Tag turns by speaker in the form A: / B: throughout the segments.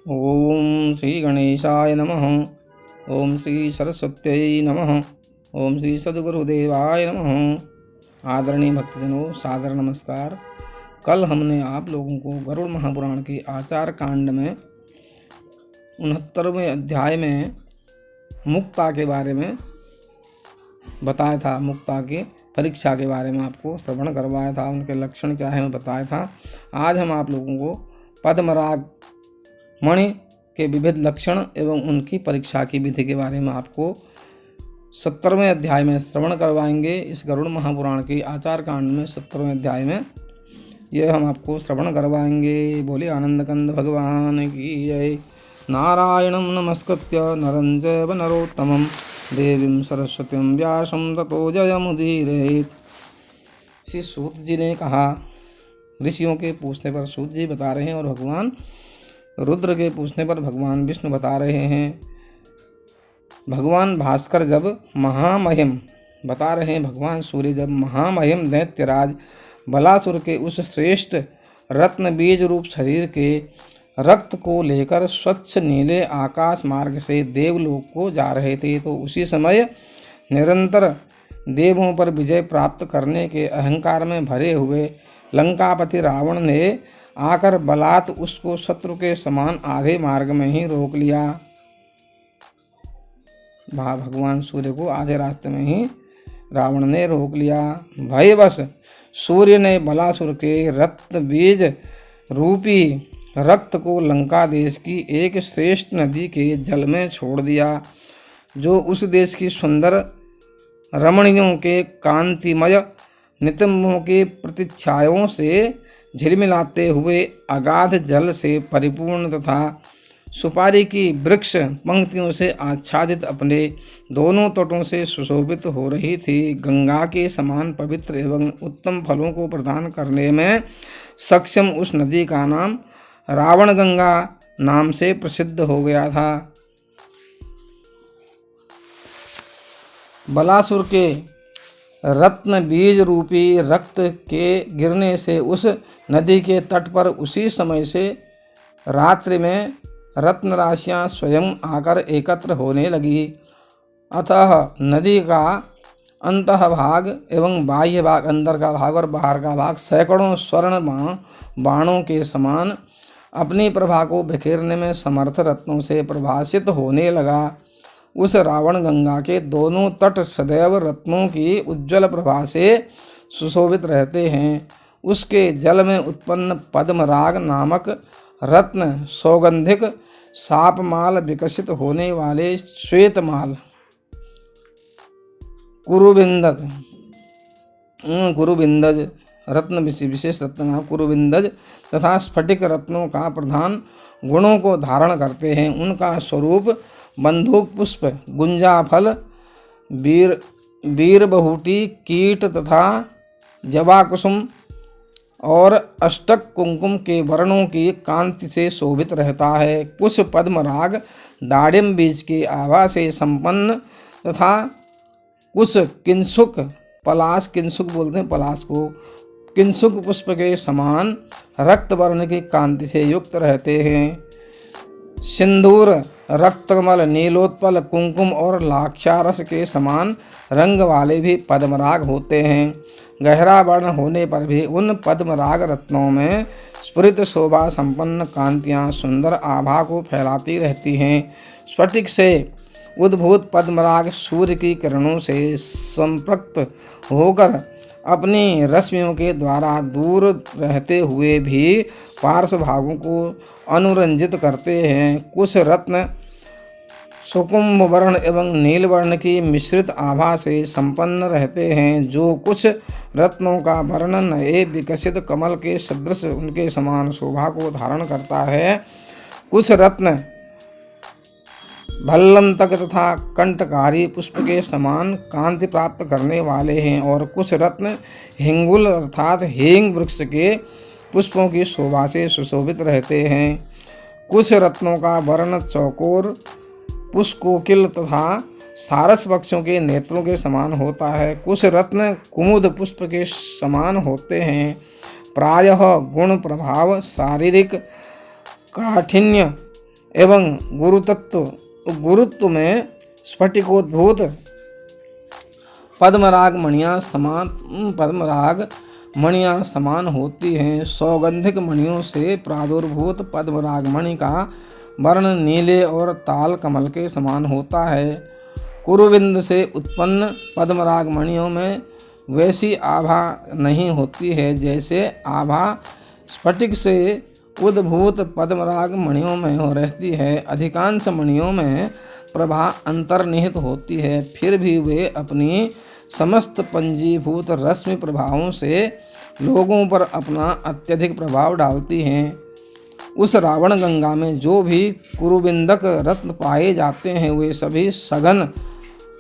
A: ओम श्री गणेशाय नमः। ओम श्री सरस्वत्यै नमः। ओम श्री सद्गुरुदेवाय नमः। आदरणीय भक्तजनों, सादर नमस्कार। कल हमने आप लोगों को गरुड़ महापुराण के आचार कांड में 69वें अध्याय में मुक्ता के बारे में बताया था। मुक्ता की परीक्षा के बारे में आपको श्रवण करवाया था, उनके लक्षण क्या है बताया था। आज हम आप लोगों को पद्मराग मणि के विविध लक्षण एवं उनकी परीक्षा की विधि के बारे में आपको 70वें अध्याय में श्रवण करवाएंगे। इस गरुड़ महापुराण के आचार कांड में 70वें अध्याय में यह हम आपको श्रवण करवाएंगे। बोले आनंद कंद भगवान की जय। नारायणं नमस्कृत्य नरं चैव नरोत्तमं देवीं सरस्वतीं व्यासं ततो जयमुदीरयेत्। श्री सूत जी ने कहा, ऋषियों के पूछने पर सूत जी बता रहे हैं और भगवान रुद्र के पूछने पर भगवान विष्णु बता रहे हैं। भगवान भास्कर जब महामहिम बता रहे हैं, भगवान सूर्य जब महामहिम दैत्यराज बलासुर के उस श्रेष्ठ रत्न बीज रूप शरीर के रक्त को लेकर स्वच्छ नीले आकाश मार्ग से देवलोक को जा रहे थे, तो उसी समय निरंतर देवों पर विजय प्राप्त करने के अहंकार में भरे हुए लंकापति रावण ने आकर बलात् उसको शत्रु के समान आधे मार्ग में ही रोक लिया। भगवान सूर्य को आधे रास्ते में ही रावण ने रोक लिया। भयवश सूर्य ने बलासुर के रत्न बीज रूपी रक्त को लंका देश की एक श्रेष्ठ नदी के जल में छोड़ दिया, जो उस देश की सुंदर रमणियों के कांतिमय नितंबों के प्रतिच्छायों से झिलमिलाते हुए अगाध जल से परिपूर्ण तथा सुपारी की वृक्ष पंक्तियों से आच्छादित अपने दोनों तटों से सुशोभित हो रही थी। गंगा के समान पवित्र एवं उत्तम फलों को प्रदान करने में सक्षम उस नदी का नाम रावण गंगा नाम से प्रसिद्ध हो गया था। बलासुर के रत्न बीज रूपी रक्त के गिरने से उस नदी के तट पर उसी समय से रात्रि में रत्न राशियाँ स्वयं आकर एकत्र होने लगी। अतः नदी का अंतः भाग एवं बाह्य भाग, अंदर का भाग और बाहर का भाग सैकड़ों स्वर्ण बाणों के समान अपनी प्रभा को बिखेरने में समर्थ रत्नों से प्रभासित होने लगा। उस रावण गंगा के दोनों तट सदैव रत्नों की उज्ज्वल प्रभा से सुशोभित रहते हैं। उसके जल में उत्पन्न पद्मराग नामक रत्न सौगंधिक सापमाल विकसित होने वाले श्वेतमाल कुरुबिंदज रत्न विशेष रत्न नाम कुरुबिंदज तथा स्फटिक रत्नों का प्रधान गुणों को धारण करते हैं। उनका स्वरूप बंदूक पुष्प, गुंजा फल, वीर बहुटी, कीट तथा जवा कुसुम और अष्टक कुंकुम के वर्णों की कांति से शोभित रहता है। कुछ पद्मराग दाडिम बीज के आभा से संपन्न तथा कुछ किंसुक पलाश, किंसुक बोलते हैं पलाश को, किंसुक पुष्प के समान रक्त वर्ण की कांति से युक्त रहते हैं। सिंदूर, रक्तकमल, नीलोत्पल, कुंकुम और लाक्षारस के समान रंग वाले भी पद्मराग होते हैं। गहरा वर्ण होने पर भी उन पद्मराग रत्नों में स्फुरित शोभा संपन्न कांतियाँ सुंदर आभा को फैलाती रहती हैं। स्फटिक से उद्भूत पद्मराग सूर्य की किरणों से संपृक्त होकर अपनी रश्मियों के द्वारा दूर रहते हुए भी पार्श्व भागों को अनुरंजित करते हैं। कुछ रत्न सुकुंभ वर्ण एवं नील वर्ण की मिश्रित आभा से संपन्न रहते हैं। जो कुछ रत्नों का वर्णन एक विकसित कमल के सदृश उनके समान शोभा को धारण करता है। कुछ रत्न भल्लंतक तथा कंटकारी पुष्प के समान कांति प्राप्त करने वाले हैं और कुछ रत्न हिंगुल अर्थात हींग वृक्ष के पुष्पों की शोभा से सुशोभित रहते हैं। कुछ रत्नों का वर्ण चौकोर, पुष्कोकिल तथा सारस पक्षियों के नेत्रों के समान होता है। कुछ रत्न कुमुद पुष्प के समान होते हैं। प्रायः गुण प्रभाव, शारीरिक काठिन्य एवं गुरुत्व में स्फटिकोद्भूत पद्मराग मणियाँ समान होती हैं। सौगंधिक मणियों से प्रादुर्भूत पद्मराग मणि का वर्ण नीले और ताल कमल के समान होता है। कुरुविंद से उत्पन्न पद्मराग मणियों में वैसी आभा नहीं होती है जैसे आभा स्फटिक से उद्भूत पद्मराग मणियों में हो रहती है। अधिकांश मणियों में प्रभा अंतर्निहित होती है, फिर भी वे अपनी समस्त पंजीभूत रश्मि प्रभावों से लोगों पर अपना अत्यधिक प्रभाव डालती हैं। उस रावण गंगा में जो भी कुरुविंदक रत्न पाए जाते हैं वे सभी सघन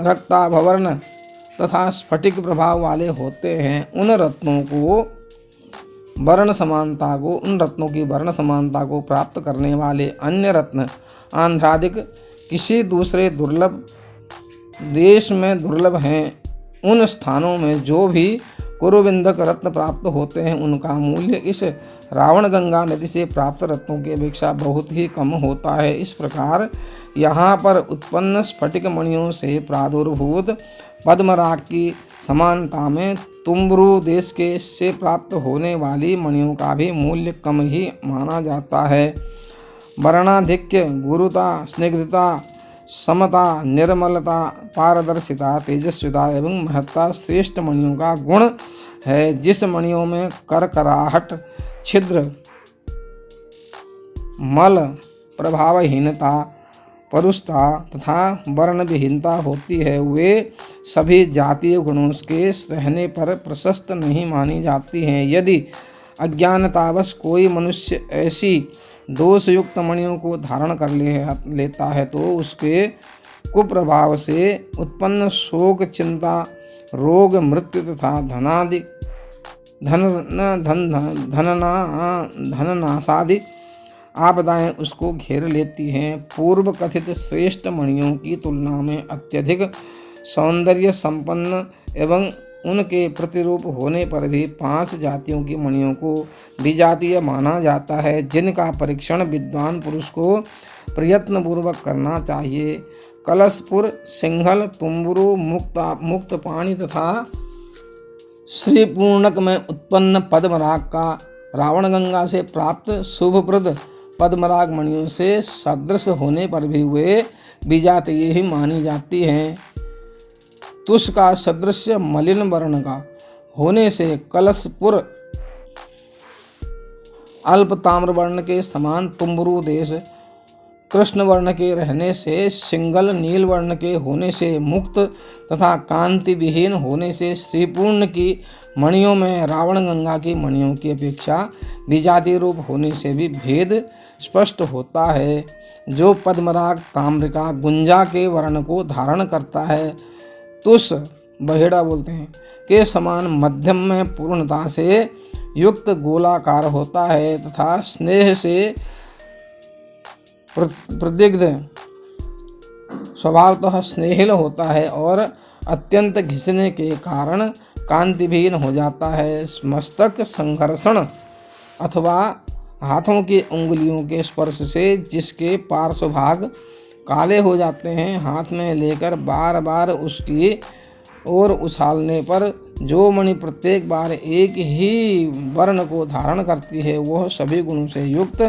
A: रक्ताभवर्ण तथा स्फटिक प्रभाव वाले होते हैं। उन रत्नों की वर्ण समानता को प्राप्त करने वाले अन्य रत्न आंध्रादिक किसी दूसरे दुर्लभ देश में दुर्लभ हैं। उन स्थानों में जो भी कुरुविंदक रत्न प्राप्त होते हैं उनका मूल्य इस रावण गंगा नदी से प्राप्त रत्नों की अपेक्षा बहुत ही कम होता है। इस प्रकार यहाँ पर उत्पन्न स्फटिक मणियों से प्रादुर्भूत पद्मराग की समानता में तुम्बरू देश के से प्राप्त होने वाली मणियों का भी मूल्य कम ही माना जाता है। वर्णाधिक्य, गुरुता, स्निग्धता, समता, निर्मलता, पारदर्शिता, तेजस्विता एवं महत्ता श्रेष्ठ मणियों का गुण है। जिस मणियों में करकराहट, छिद्र, मल, प्रभावहीनता, परुषता तथा वर्णविहीनता होती है वे सभी जातीय गुणों के रहने पर प्रशस्त नहीं मानी जाती हैं। यदि अज्ञानतावश कोई मनुष्य ऐसी दोषयुक्त मणियों को धारण कर लेता है तो उसके कुप्रभाव से उत्पन्न शोक, चिंता, रोग, मृत्यु तथा धननाशादि आपदाएं उसको घेर लेती हैं। पूर्व कथित श्रेष्ठ मणियों की तुलना में अत्यधिक सौंदर्य संपन्न एवं उनके प्रतिरूप होने पर भी 5 जातियों की मणियों को विजातीय माना जाता है, जिनका परीक्षण विद्वान पुरुष को प्रयत्नपूर्वक करना चाहिए। कलशपुर, सिंघल, तुम्बरू, मुक्तपाणी तथा श्रीपूर्णक में उत्पन्न पद्मराग का रावण गंगा से प्राप्त शुभप्रद पद्मराग मणियों से सदृश होने पर भी वे विजातीय ही मानी जाती हैं। तुष का सदृश्य मलिन वर्ण का होने से कलशपुर, अल्प ताम्र वर्ण के समान तुम्बरू देश, कृष्ण वर्ण के रहने से सिंगल, नील वर्ण के होने से मुक्त तथा कांति विहीन होने से श्रीपूर्ण की मणियों में रावण गंगा की मणियों की अपेक्षा विजातीय रूप होने से भी भेद स्पष्ट होता है। जो पद्मराग ताम्रिका गुंजा के वर्ण को धारण करता है, तुष बहेड़ा बोलते हैं, के समान मध्यम में पूर्णता से युक्त गोलाकार होता है तथा स्नेह से प्रदिग्ध स्वभावतः स्नेहिल होता है और अत्यंत घिसने के कारण कांतिहीन हो जाता है। मस्तक संघर्षण अथवा हाथों की उंगलियों के स्पर्श से जिसके पार्श्व भाग काले हो जाते हैं, हाथ में लेकर बार बार उसकी ओर उछालने पर जो मणि प्रत्येक बार एक ही वर्ण को धारण करती है वह सभी गुणों से युक्त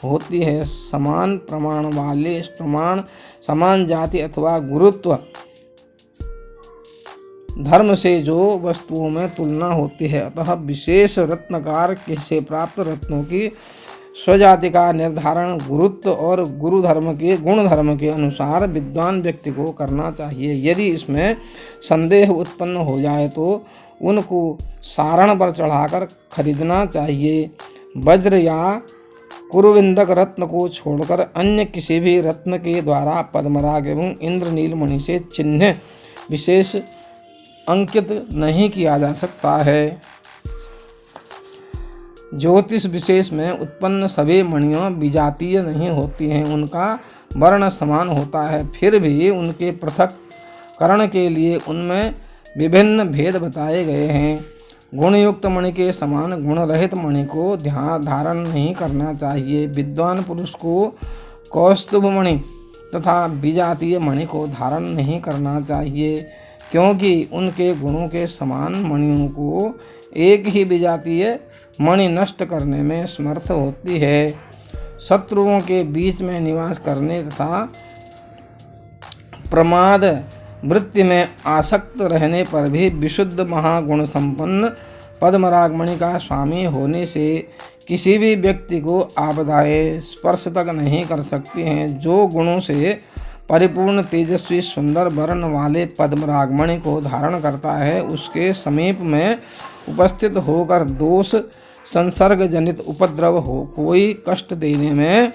A: होती है। समान प्रमाण वाले समान जाति अथवा गुरुत्व धर्म से जो वस्तुओं में तुलना होती है, अतः विशेष रत्नकार से प्राप्त रत्नों की स्वजाति का निर्धारण गुरुत्व और गुण धर्म के अनुसार विद्वान व्यक्ति को करना चाहिए। यदि इसमें संदेह उत्पन्न हो जाए तो उनको सारण पर चढ़ाकर खरीदना चाहिए। वज्र या कुरुविंदक रत्न को छोड़कर अन्य किसी भी रत्न के द्वारा पद्मराग एवं इंद्रनील मणि से चिन्ह विशेष अंकित नहीं किया जा सकता है। ज्योतिष विशेष में उत्पन्न सभी मणियाँ विजातीय नहीं होती हैं, उनका वर्ण समान होता है, फिर भी उनके पृथक्करण के लिए उनमें विभिन्न भेद बताए गए हैं। गुणयुक्त मणि के समान गुण रहित मणि को धारण नहीं करना चाहिए। विद्वान पुरुष को कौस्तुभ मणि तथा विजातीय मणि को धारण नहीं करना चाहिए, क्योंकि उनके गुणों के समान मणियों को एक ही विजातीय मणि नष्ट करने में समर्थ होती है। शत्रुओं के बीच में निवास करने तथा प्रमाद वृत्ति में आसक्त रहने पर भी विशुद्ध महागुण संपन्न पद्मराग मणि का स्वामी होने से किसी भी व्यक्ति को आपदाएं स्पर्श तक नहीं कर सकती हैं। जो गुणों से परिपूर्ण तेजस्वी सुंदर वर्ण वाले पद्मराग मणि को धारण करता है, उसके समीप में उपस्थित होकर दोष संसर्ग जनित उपद्रव हो कोई कष्ट देने में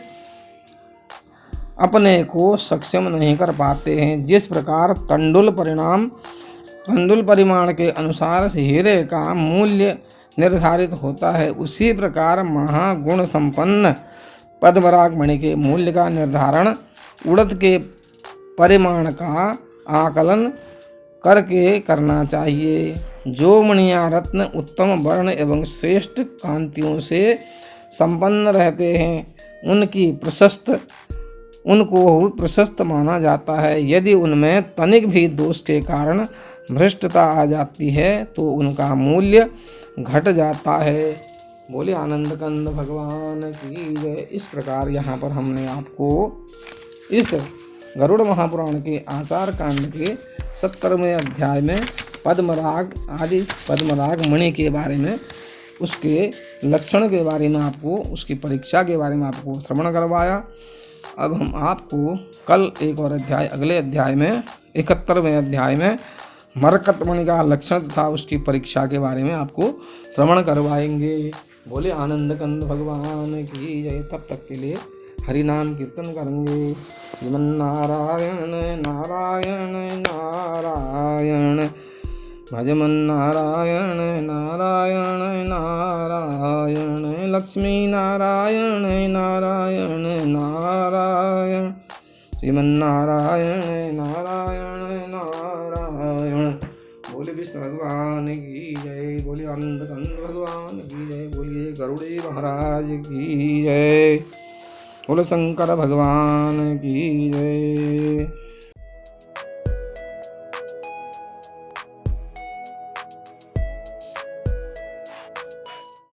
A: अपने को सक्षम नहीं कर पाते हैं। जिस प्रकार तंडुल परिमाण के अनुसार हीरे का मूल्य निर्धारित होता है, उसी प्रकार महागुण संपन्न पद्मराग मणि के मूल्य का निर्धारण उड़द के परिमाण का आकलन करके करना चाहिए। जो मणियाँ रत्न उत्तम वर्ण एवं श्रेष्ठ कांतियों से संपन्न रहते हैं, उनको प्रशस्त माना जाता है। यदि उनमें तनिक भी दोष के कारण भ्रष्टता आ जाती है तो उनका मूल्य घट जाता है। बोले आनंद कंद भगवान की जय। इस प्रकार यहाँ पर हमने आपको इस गरुड़ महापुराण के आचार कांड के 70वें अध्याय में पद्मराग मणि के बारे में, उसके लक्षण के बारे में, आपको उसकी परीक्षा के बारे में आपको श्रवण करवाया। अब हम आपको कल एक और अध्याय, अगले अध्याय में 71वें अध्याय में मरकत मणि का लक्षण तथा उसकी परीक्षा के बारे में आपको श्रवण करवाएंगे। बोले आनंद कंद भगवान की जय। तब तक के लिए हरि नाम कीर्तन करेंगे। श्रीमन्नारायण नारायण नारायण, भजमन नारायण नारायण नारायण, लक्ष्मी नारायण नारायण नारायण, श्रीमन्नारायण नारायण नारायण। बोले विष्णु भगवान की जय। बोले आनंद कंद भगवान की जय। बोलिए गरुड़े महाराज की जय। बोले शंकर भगवान की जय।